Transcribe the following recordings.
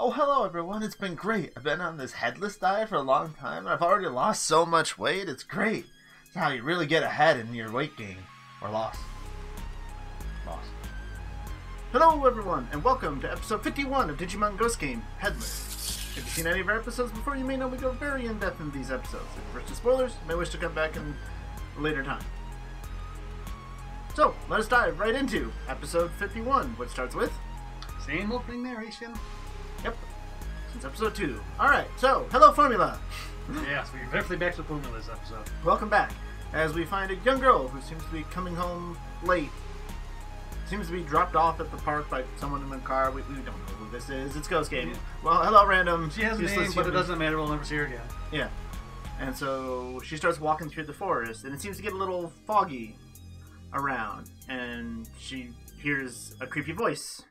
Oh, hello everyone, it's been great. I've been on this headless diet for a long time, and I've already lost so much weight, it's great. It's how you really get ahead in your weight gain. Or loss. Loss. Hello everyone, and welcome to episode 51 of Digimon Ghost Game, Headless. If you've seen any of our episodes before, you may know we go very in-depth in these episodes. If you're to spoilers, you may wish to come back in a later time. So, let us dive right into episode 51, which starts with... Same opening narration. Yep. Since episode 2. Alright, so, hello Formula! Yes, we're definitely back to Formula this episode. Welcome back, as we find a young girl who seems to be coming home late. Seems to be dropped off at the park by someone in the car. We don't know who this is. It's Ghost Game. Well, hello random. She has a name, but it doesn't matter. We'll never see her again. Yeah. And so she starts walking through the forest, and it seems to get a little foggy around. And she hears a creepy voice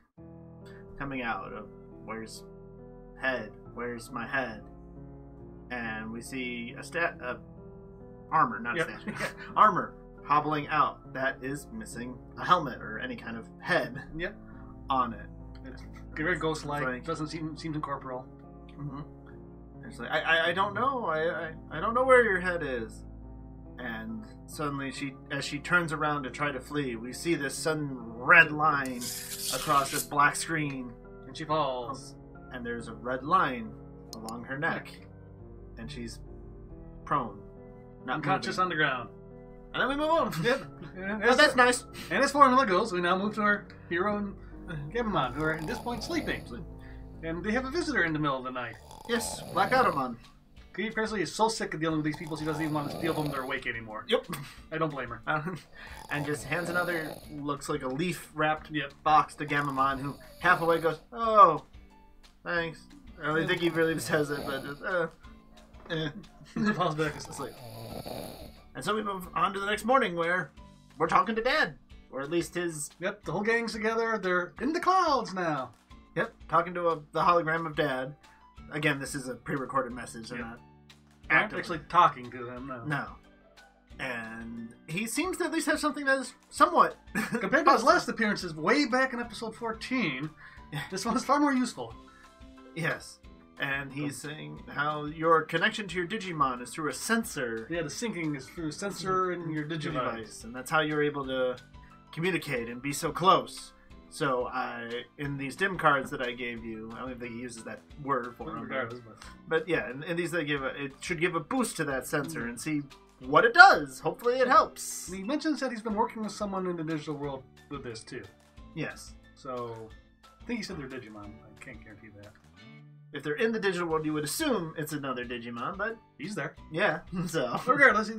coming out of, where's head? Where's my head? And we see a armor, not a statue. Armor hobbling out that is missing a helmet or any kind of head on it. It's very ghost-like. Doesn't seem incorporeal. Mm-hmm. It's like, I don't know. I don't know where your head is. And suddenly, as she turns around to try to flee, we see this sudden red line across this black screen. And she falls. And there's a red line along her neck. And she's prone. Not unconscious moving. on the ground. And then we move on. Yep. Oh, that's nice. And as Formula goes, we now move to our hero and Digimon, who are at this point sleeping. And they have a visitor in the middle of the night. Yes, Black Adamon. Kei Presley is so sick of dealing with these people, she doesn't even want to steal them when they're awake anymore. Yep. I don't blame her. And just hands another, looks like a leaf-wrapped box to Gamamon, who half away goes, "Oh, thanks." I don't think he really says it, but just, Falls back asleep. And so we move on to the next morning where we're talking to Dad. Or at least his... Yep, the whole gang's together. They're in the clouds now. Yep, talking to the hologram of Dad. Again, this is a pre-recorded message. They're not actually talking to him, no. No. And he seems to at least have something that is somewhat... Compared to his last appearances way back in episode 14, this one is far more useful. Yes. And he's saying how your connection to your Digimon is through a sensor. Yeah, the syncing is through a sensor in your Digivice. And that's how you're able to communicate and be so close. So in these dim cards that I gave you, I don't even think he uses that word for them. But yeah, in these it should give a boost to that sensor and see what it does. Hopefully it helps. And he mentions that he's been working with someone in the digital world with this too. Yes. So I think he said they're Digimon. I can't guarantee that. If they're in the digital world, you would assume it's another Digimon, but... He's there. Yeah, so... Regardless,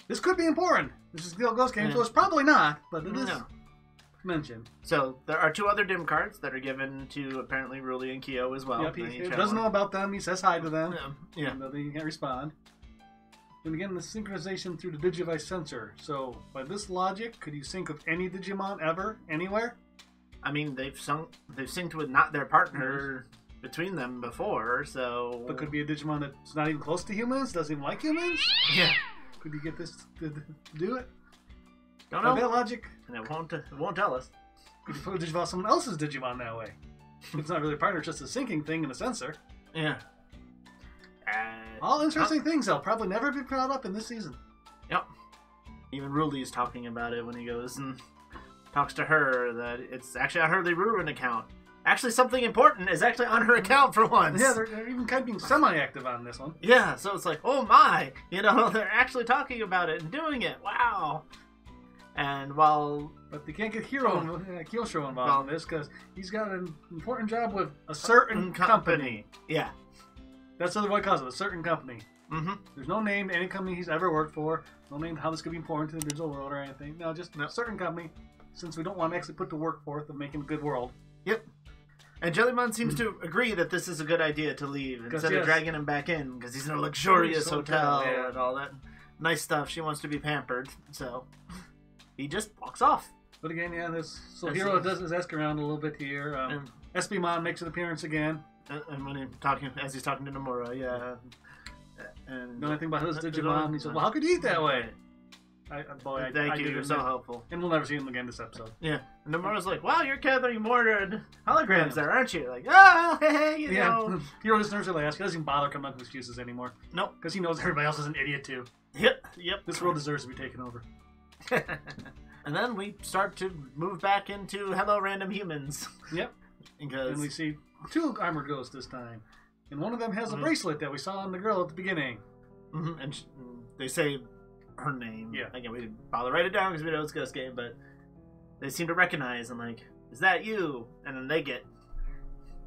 this could be important. This is the Ghost Game, so it's probably not, but it is mentioned. So, there are two other dim cards that are given to, apparently, Ruli and Kyo as well. Yep, he doesn't know about them. He says hi to them. Yeah. And they can't respond. And again, the synchronization through the Digivice sensor. So, by this logic, could you sync with any Digimon ever, anywhere? I mean, they've synced with not their partner... between them before, so... But could be a Digimon that's not even close to humans, doesn't even like humans? Yeah. Could you get this to do it? Don't know. By that logic... And it won't tell us. Could you put Digivolve someone else's Digimon that way? It's not really a partner, it's just a syncing thing and a sensor. Yeah. All interesting things, though. Probably never be brought up in this season. Yep. Even Ruli's talking about it when he goes and talks to her, that it's actually on her Ruin account. Actually, something important is actually on her account for once. Yeah, they're even kind of being semi-active on this one. Yeah, so it's like, oh my! You know, they're actually talking about it and doing it. Wow! And while... But they can't get Kyosho involved in this because he's got an important job with a certain company. Yeah. That's what it calls it, a certain company. Mm-hmm. There's no name to any company he's ever worked for. No name how this could be important to the digital world or anything. No, just a certain company, since we don't want to actually put the work forth of making a good world. Yep. And Jellymon seems to agree that this is a good idea to leave instead of dragging him back in because he's in a luxurious hotel and all that nice stuff. She wants to be pampered, so he just walks off. But again, Hiro does his ask around a little bit here. SBMon makes an appearance again. And when as he's talking to Nomura, And the only thing about his Digimon, he says, "Well, how could you eat that way?" I Thank you, did you're so helpful. And we'll never see him again this episode. Yeah. And Nomura's like, wow, you're gathering more holograms there, aren't you? Like, oh, hey, you know. Hero just nerves really ask. He doesn't even bother coming up with excuses anymore. Nope. Because he knows everybody else is an idiot too. Yep. This world deserves to be taken over. And then we start to move back into Hello Random Humans. Yep. Because... And we see 2 armored ghosts this time. And one of them has a bracelet that we saw on the girl at the beginning. Mm-hmm. And they say her name. Yeah. Again, we didn't bother to write it down because we know it's Ghost Game, but they seem to recognize and like, is that you? And then they get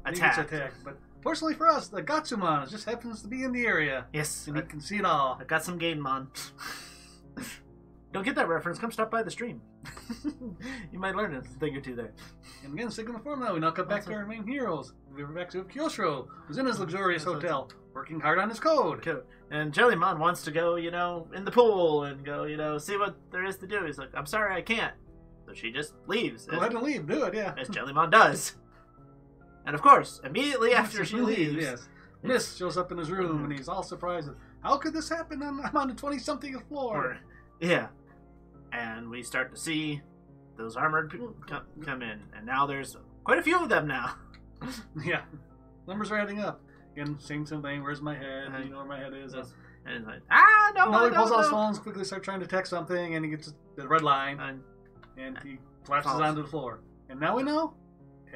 attacked. But fortunately for us, the Gatsumon just happens to be in the area. Yes. And he can see it all. I got some Gainmon. Don't get that reference, come stop by the stream. You might learn a thing or two there. And again, sticking the form now, we now cut back to our main heroes. We're back to Kyoshiro, who's in his luxurious hotel, working hard on his code. And Jellymon wants to go, in the pool and go, see what there is to do. He's like, I'm sorry, I can't. So she just leaves. Go ahead and leave, do it, yeah. As Jellymon does. And of course, immediately after she leaves... Yes. Miss shows up in his room and he's all surprised. How could this happen? I'm on the 20-something floor. Yeah. And we start to see those armored people come in. And now there's quite a few of them now. Yeah. Numbers are adding up. Again, same thing. Where's my head? Do you know where my head is? Yes. And it's like, no, he pulls out his phone, quickly starts trying to text something, and he gets the red line, and he collapses onto the floor. And now we know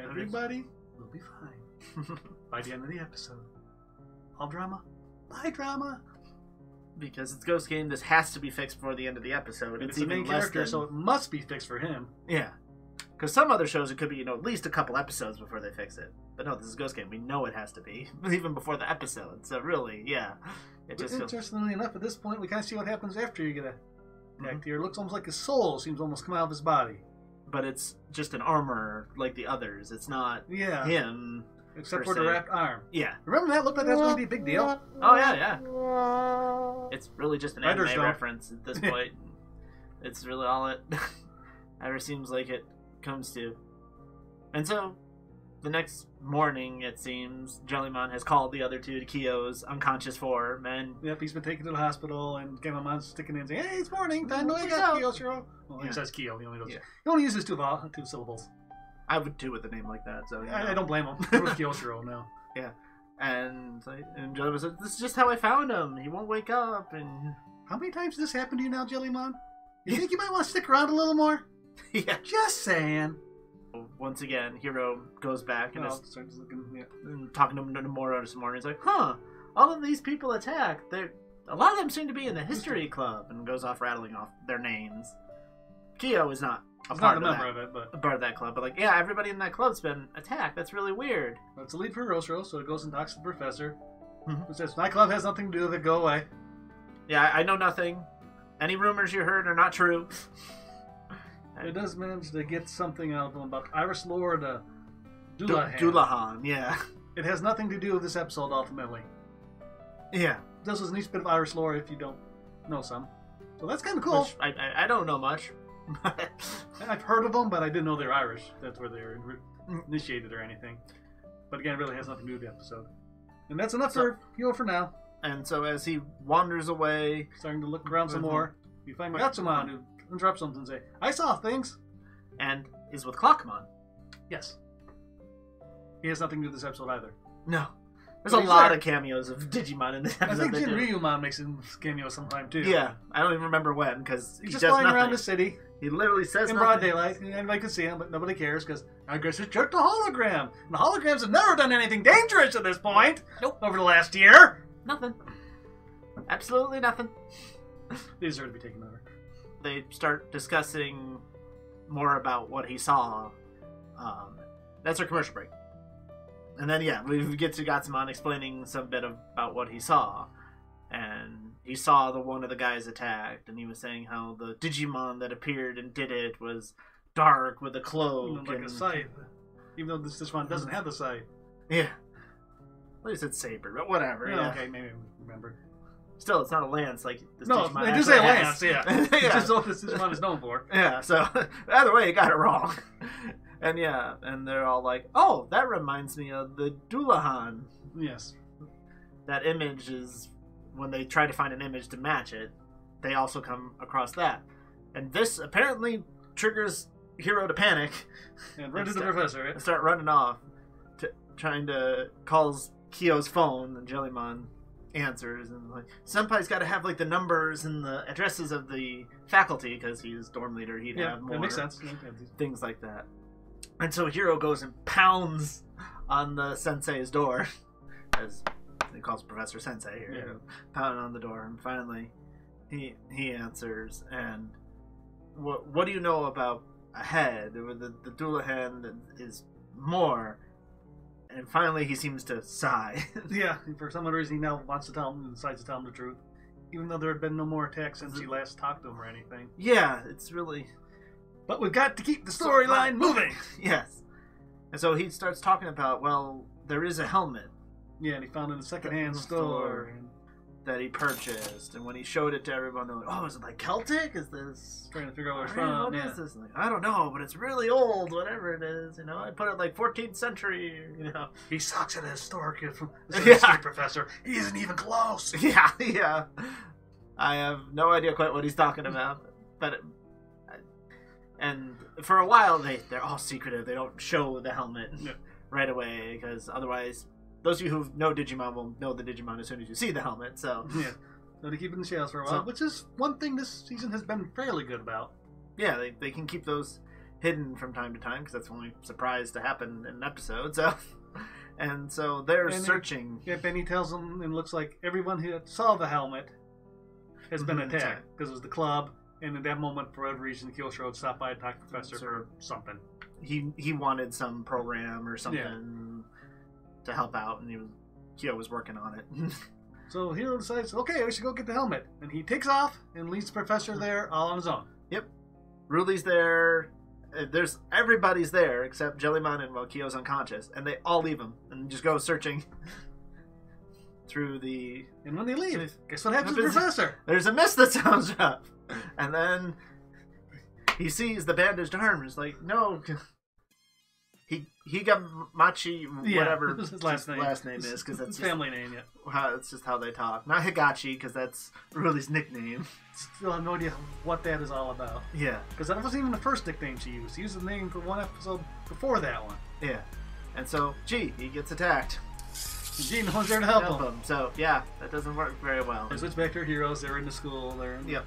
everybody will be fine by the end of the episode. All drama, by drama. Because it's Ghost Game, this has to be fixed before the end of the episode. It's the main character, so it must be fixed for him. Yeah. Because some other shows, it could be, at least a couple episodes before they fix it. But no, this is Ghost Game. We know it has to be. Even before the episode. So really, yeah. Interestingly enough, at this point, we kind of see what happens after you get attacked here. It looks almost like his soul seems almost come out of his body. But it's just an armor like the others. It's not him. Except for the wrapped arm. Yeah. Remember that? Looked like that was going to be a big deal. Oh, yeah. It's really just an anime reference at this point. It's really all it ever seems like it comes to. And so, the next morning, it seems, Jellymon has called the other 2 to Kyo's unconscious form, and... Yep, he's been taken to the hospital, and Gamon's sticking in and saying, hey, it's morning, time to wake up, Kyoshiro. Well, he says Kyo, he only uses 2 syllables. I would too with a name like that, so... I don't blame him. With Kyoshiro, no. Yeah. And Jellymon said, this is just how I found him. He won't wake up, and... How many times has this happened to you now, Jellymon? You think you might want to stick around a little more? Yeah. Just saying. Once again, Hiro goes back and starts looking, and talking to Nomura this morning. He's like, all of these people attacked. A lot of them seem to be in the history club, and goes off rattling off their names. Kyo is not a part of that club, but everybody in that club's been attacked. That's really weird. Well, it's a lead for Rosro, so it goes and talks to the professor, who says, my club has nothing to do with it, go away. Yeah, I know nothing. Any rumors you heard are not true. It does manage to get something out of them about Iris Lord Dullahan. Dullahan, yeah. It has nothing to do with this episode, ultimately. Yeah. This was a nice bit of Irish lore if you don't know some. So that's kind of cool. Which I don't know much. I've heard of them, but I didn't know they're Irish. That's where they're initiated or anything. But again, it really has nothing to do with the episode. And that's enough for now. And so as he wanders away... Starting to look around some more, you find Gatsumon, who interrupts something and say, I saw things. And is with Clockmon. Yes. He has nothing to do with this episode either. No. There's a lot of cameos of Digimon in this episode. I think Jinryumon makes a cameo sometime too. Yeah. I don't even remember when, because he's just flying around the city. He literally says in broad daylight, and anybody can see him, but nobody cares, because I guess it's just a hologram. And the holograms have never done anything dangerous at this point. Nope. Over the last year. Nothing. Absolutely nothing. They deserve to be taken over. They start discussing more about what he saw. That's our commercial break. And then, we get to Gatsumon explaining some bit about what he saw. And he saw one of the guys attacked, and he was saying how the Digimon that appeared and did it was dark with a cloak. Like a scythe. Even though this Digimon doesn't have the scythe. Yeah. Well, he said saber, but whatever. Yeah. Okay, maybe I remember. Still, it's not a lance like this Digimon. No, they do say lance, yeah. It's just what this Digimon is known for. Yeah, so either way, you got it wrong. And and they're all like, oh, that reminds me of the Dullahan. Yes. That image is, when they try to find an image to match it, they also come across that. And this apparently triggers Hero to panic. And run to the professor. And start running off. Trying to calls Kyo's phone, and Jellymon answers. And like, Senpai's got to have like the numbers and the addresses of the faculty because he's dorm leader. He'd have more. That makes sense. Things like that. And so Hero goes and pounds on the sensei's door. As he calls Professor Sensei here. Yeah. Pounding on the door. And finally, he answers. And what do you know about a head? The Doulahan is more. And finally, he seems to sigh. Yeah, for some reason, he now wants to tell him and decides to tell him the truth. Even though there had been no more attacks since he last talked to him or anything. Yeah, it's really... But we've got to keep the storyline moving! Yes. And so he starts talking about, well, there is a helmet. Yeah, and he found it in a secondhand store. That he purchased, and when he showed it to everyone, they're like, "Oh, is it like Celtic? Is this?" Trying to figure out where it's from. What is this? Like, I don't know, but it's really old. Whatever it is, I put it like 14th century. He sucks at a historic history professor. He isn't even close. Yeah. I have no idea quite what he's talking about, but and for a while they're all secretive. They don't show the helmet right away because otherwise. Those of you who know Digimon will know the Digimon as soon as you see the helmet, so... Yeah. So they keep it in the shells for a while, which is one thing this season has been fairly good about. Yeah, they can keep those hidden from time to time, because that's only surprised to happen in an episode, so... And so they're searching... Benny tells them, and it looks like everyone who saw the helmet has been attacked, because it was the club, and in that moment, for whatever reason, Kyosho had stopped by and talked to the professor for something. He wanted some program or something... to help out, and Kyo was working on it. So Hero decides, okay, we should go get the helmet. And he takes off and leaves the professor there all on his own. Yep. Ruli's there. Everybody's there except Jellymon and Kyo's unconscious, and they all leave him and just go searching through the... And when they leave, guess what happens to the professor? There's a mist that sounds up. And then he sees the bandaged arm and is like, no... Higamachi, whatever his last name is, because that's his family name. That's just how they talk. Not Higachi, because that's Ruli's nickname. Still have no idea what that is all about. Yeah, because that wasn't even the first nickname she used. She used the name for one episode before that one. Yeah, and so he gets attacked. G, no one's there to help him. So yeah, that doesn't work very well. They switch back to heroes. They're in the school. Yep.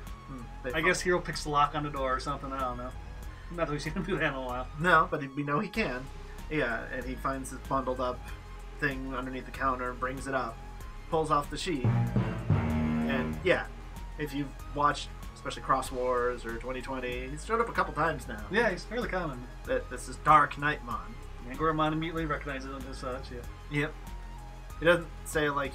I guess Hero picks the lock on the door or something. I don't know. Not that we've seen him do that in a while. No, but we know he can. Yeah, and he finds this bundled up thing underneath the counter, brings it up, pulls off the sheet, and yeah, if you've watched, especially Cross Wars or 2020, he's showed up a couple times now. Yeah, he's fairly common. This is Dark Knightmon. And Goromon immediately recognizes him as such, Yep. He doesn't say, like,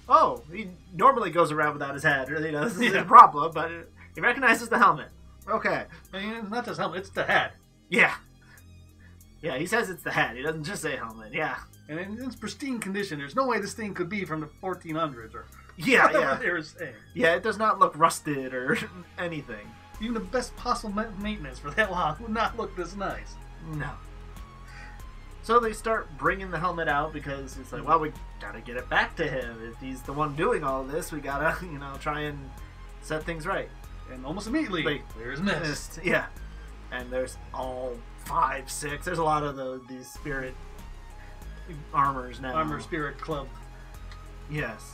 oh, he normally goes around without his head, or he does. It's a problem, but he recognizes the helmet. Okay. And it's not just helmet, it's the head. Yeah. Yeah, he says it's the head. He doesn't just say helmet. Yeah. And in its pristine condition, there's no way this thing could be from the 1400s or whatever they were saying. Yeah, it does not look rusted or anything. Even the best possible maintenance for that long would not look this nice. No. So they start bringing the helmet out because it's like, well, we gotta get it back to him. If he's the one doing all this, we gotta, try and set things right. And almost immediately, there's mist. Yeah. And there's all 5, 6. There's a lot of these spirit armors now. Armor Spirit Club. Yes.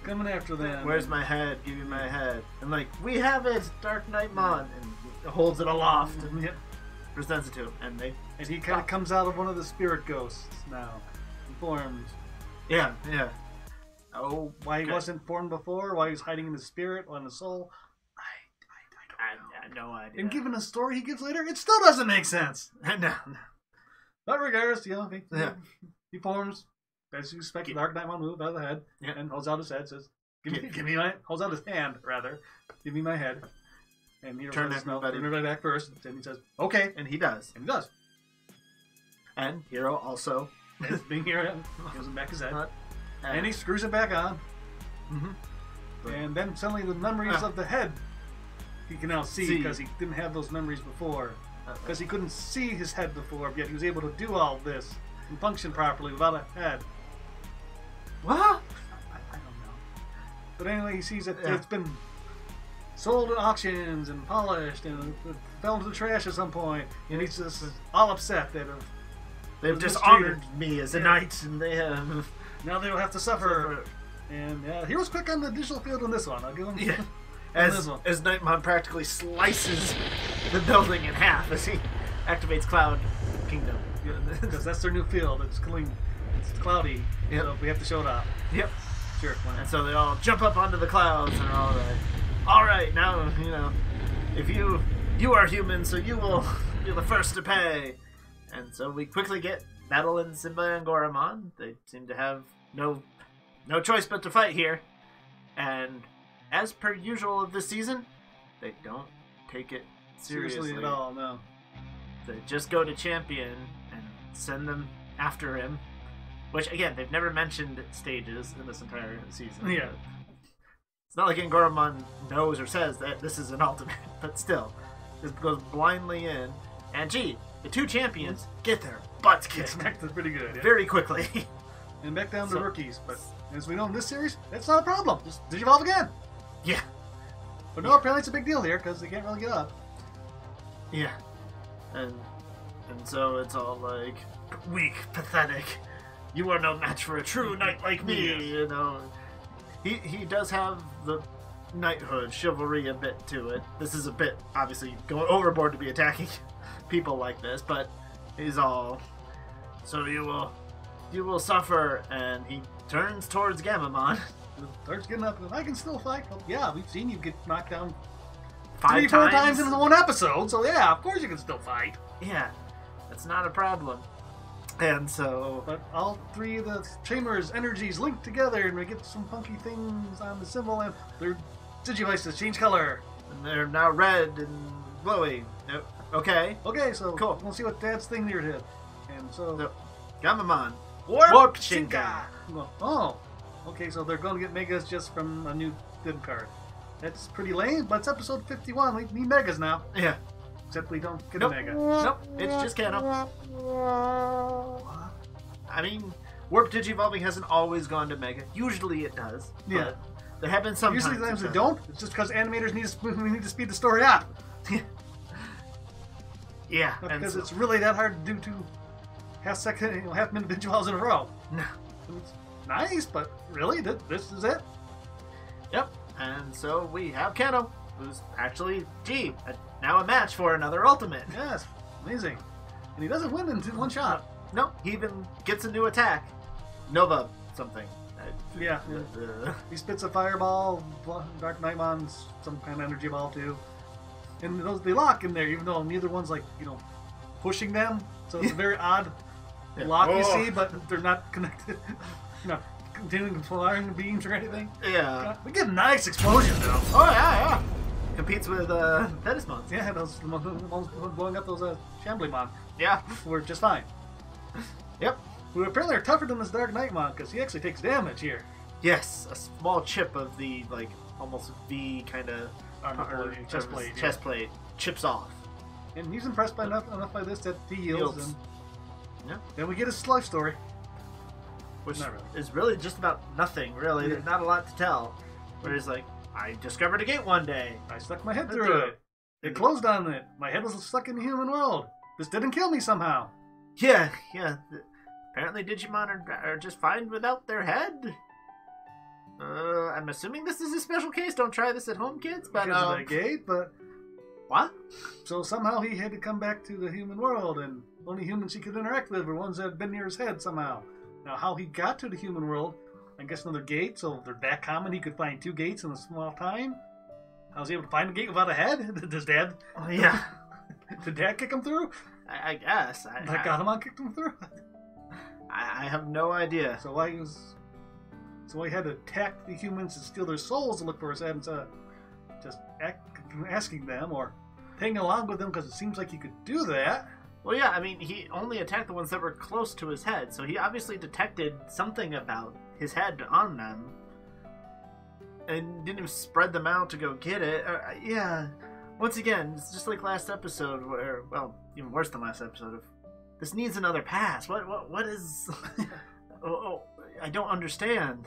Coming after them. Where's my head? Give me my head. And like, we have it, Dark Knightmon. And holds it aloft and presents it to him. And he kind of comes out of one of the spirit ghosts now. Formed. Yeah. Oh, why he wasn't formed before? Why he was hiding in the spirit or in the soul? I have no idea. And given the story he gives later, it still doesn't make sense. No. But regardless, he forms, as you expect, the Dark Knightmon move out of the head, and holds out his head, says, holds out his hand, rather, give me my head. And he turns everybody back first, and he says, okay. And he does. And Hero also, as being Hero, gives him back his head. And he screws it back on. Mm-hmm. And then suddenly the memories of the head he can now see because he didn't have those memories before. Because he couldn't see his head before, yet he was able to do all this and function properly without a head. What? I don't know. But anyway, he sees that it's been sold at auctions and polished and it fell into the trash at some point. And he's just all upset that they've dishonored me as a knight, and they have... Now they will have to suffer. And he was quick on the digital field on this one. I'll give him as Nightmon practically slices the building in half as he activates Cloud Kingdom. Because that's their new field. It's clean. It's cloudy. Yep. So we have to show it off. Yep. Sure. And so they all jump up onto the clouds and are all like, all right, now, if you are human, so you will be the first to pay. And so we quickly get Madeline, Simba, and Goramon. They seem to have no choice but to fight here. And as per usual of this season, they don't take it seriously at all, no. They just go to Champion and send them after him. Which, again, they've never mentioned stages in this entire season. Yeah. It's not like Goramon knows or says that this is an ultimate, but still. Just goes blindly in. And gee, the two champions get their butts kicked. That's pretty good. Yeah. Very quickly. And back down to rookies. But as we know in this series, that's not a problem. Just Digivolve again. Yeah. But no, apparently it's a big deal here because they can't really get up. Yeah. And so it's all like, weak, pathetic. You are no match for a true knight like me, He does have the knighthood, chivalry a bit to it. This is a bit, obviously, going overboard to be attacking people like this, but he's all, so you will suffer, and he turns towards Gamamon. Starts getting up, I can still fight. Well, yeah, we've seen you get knocked down 4 times in one episode, so yeah, of course you can still fight. Yeah, that's not a problem. And so... But all three of the Chambers' energies link together, and we get some funky things on the symbol, and their Digivices change color. And they're now red and glowy. Okay. Okay, so cool. We'll see what Dad's thing near did. And so... Gamamon. Warp Shinka. Oh. Okay, so they're going to get Megas just from a new good card. That's pretty lame, but it's episode 51. We need Megas now. Yeah. Except we don't get nope. a Mega. Nope, it's just Kano. I mean, Warp Digivolving hasn't always gone to Mega. Usually it does. Yeah. There have been some Usually times they don't. It's just because animators need to speed the story up. Yeah. Not because it's really that hard to do 2 half-minute Digivolves in a row. No. It's nice, but really, this is it? Yep. And so we have Kano, who's actually, now a match for another Ultimate. Yes. Amazing. And he doesn't win in one shot. No, he even gets a new attack. Nova something. Yeah. He spits a fireball, Dark Nightmon's some kind of energy ball too. And they lock in there, even though neither one's pushing them. So it's a very odd lock you see, but they're not connected. Not continuing firing beams or anything. Yeah. We get nice explosions though. Oh yeah. Competes with Pedismons. Yeah, those ones blowing up those Shamblemon. Yeah. We're just fine. Yep. Who apparently are tougher than this Dark Nightmon, because he actually takes damage here. Yes, a small chip of the, almost V kind of chest plate chips off. And he's impressed by enough by this that he yields. And yeah. Then we get his life story. Which is really just about nothing, really. Yeah. There's not a lot to tell. Where he's like, I discovered a gate one day. I stuck my head through it. It closed on it. My head was stuck in the human world. This didn't kill me somehow. Yeah. Apparently Digimon are just fine without their head. I'm assuming this is a special case. Don't try this at home, kids. But because of that gate, but what? So somehow he had to come back to the human world, and only humans he could interact with were ones that had been near his head somehow. Now, how he got to the human world, I guess another gate. So if they're that common, he could find 2 gates in a small time. How was he able to find a gate without a head? Does Dad? Oh, yeah. Did Dad kick him through? I guess. Gatamon kicked him through. I have no idea. So he had to attack the humans and steal their souls to look for his head instead of just asking them or tagging along with them, because it seems like he could do that. Well, yeah, I mean, he only attacked the ones that were close to his head, so he obviously detected something about his head on them. And didn't even spread them out to go get it. Yeah. Once again, it's just like last episode where, well, even worse than last episode, this needs another pass. What is... I don't understand.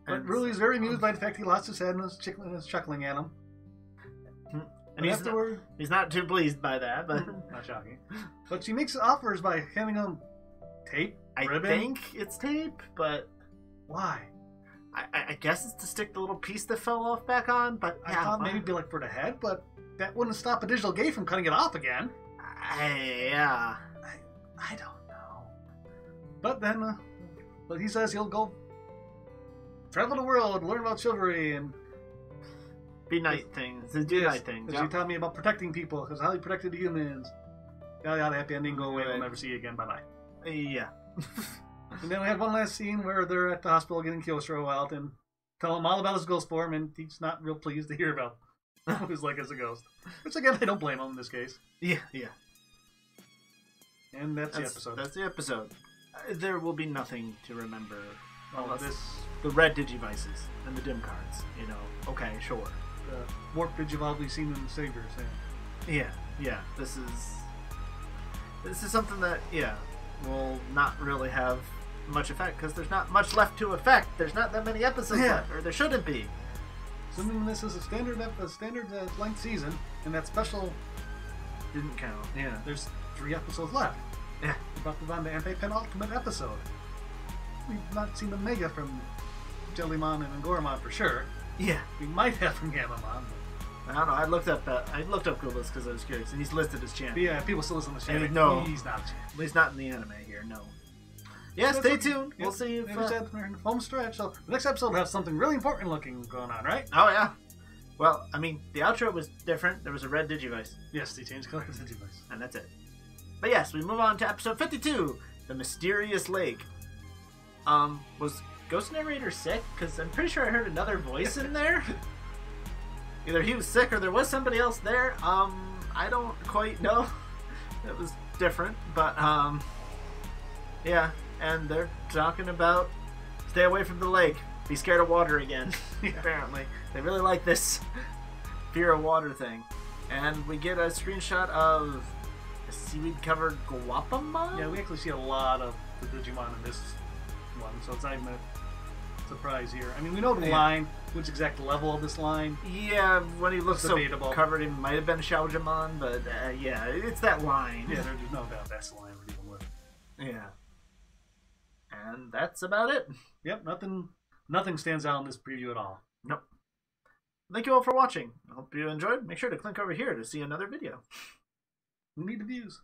But Ruli is very amused by the fact he lost his head and is chuckling at him. And he's not too pleased by that, but not shocking. But she makes offers by handing him tape, ribbon. I think it's tape, but why? I guess it's to stick the little piece that fell off back on. But I thought maybe it'd be like for the head, but that wouldn't stop a digital gate from cutting it off again. I don't know. But then, but he says he'll go travel the world, learn about chivalry, and be night things. Do night things. Because you taught me about protecting people, because how he protected the humans. Yada yada, happy ending, go away, we'll never see you again, bye bye. Yeah. And then we had one last scene where they're at the hospital getting Kyosho out and tell him all about his ghost form, and he's not real pleased to hear about what he's like as a ghost. Which again, I don't blame him in this case. Yeah. And that's the episode. That's the episode. There will be nothing to remember. This the red Digivices and the dim cards. You know. Okay, sure. The warp Digivolve we've seen in the Saviors. Yeah. This is something that will not really have much effect because there's not much left to affect. There's not that many episodes left, or there shouldn't be. Assuming this is a standard length season, and that special didn't count. Yeah, there's 3 episodes left. Yeah, we're about to move on to anti-penultimate episode. We've not seen the Mega from Jellymon and Angoramon for sure. Yeah, we might have from Gamamon. I don't know. I looked up Gulas because I was curious, and he's listed as champion. Yeah, people still listen to champion. No, he's not a champion. He's not in the anime here. No. Yeah, so stay tuned. We'll see if we're in the home stretch. So the next episode will have something really important looking going on, right? Oh yeah. Well, I mean, the outro was different. There was a red Digivice. Yes, they changed color of the Digivice, and that's it. But yes, we move on to episode 52, the mysterious lake. Was Ghost Narrator sick? Because I'm pretty sure I heard another voice in there. Either he was sick or there was somebody else there. I don't quite know. It was different, but yeah. And they're talking about stay away from the lake, be scared of water again. Apparently, they really like this fear of water thing. And we get a screenshot of a seaweed-covered Guapamon. Yeah, we actually see a lot of the Digimon in this one, so it's not even a surprise here. I mean, we know the line, which exact level of this line. Yeah, when he looks so debatable. Covered, he might have been Shaojamon, but yeah, it's that line. Yeah, there's no doubt that's the line we're dealing with. Yeah. And that's about it. Yep, nothing stands out in this preview at all. Nope. Thank you all for watching. I hope you enjoyed. Make sure to click over here to see another video. We need the views.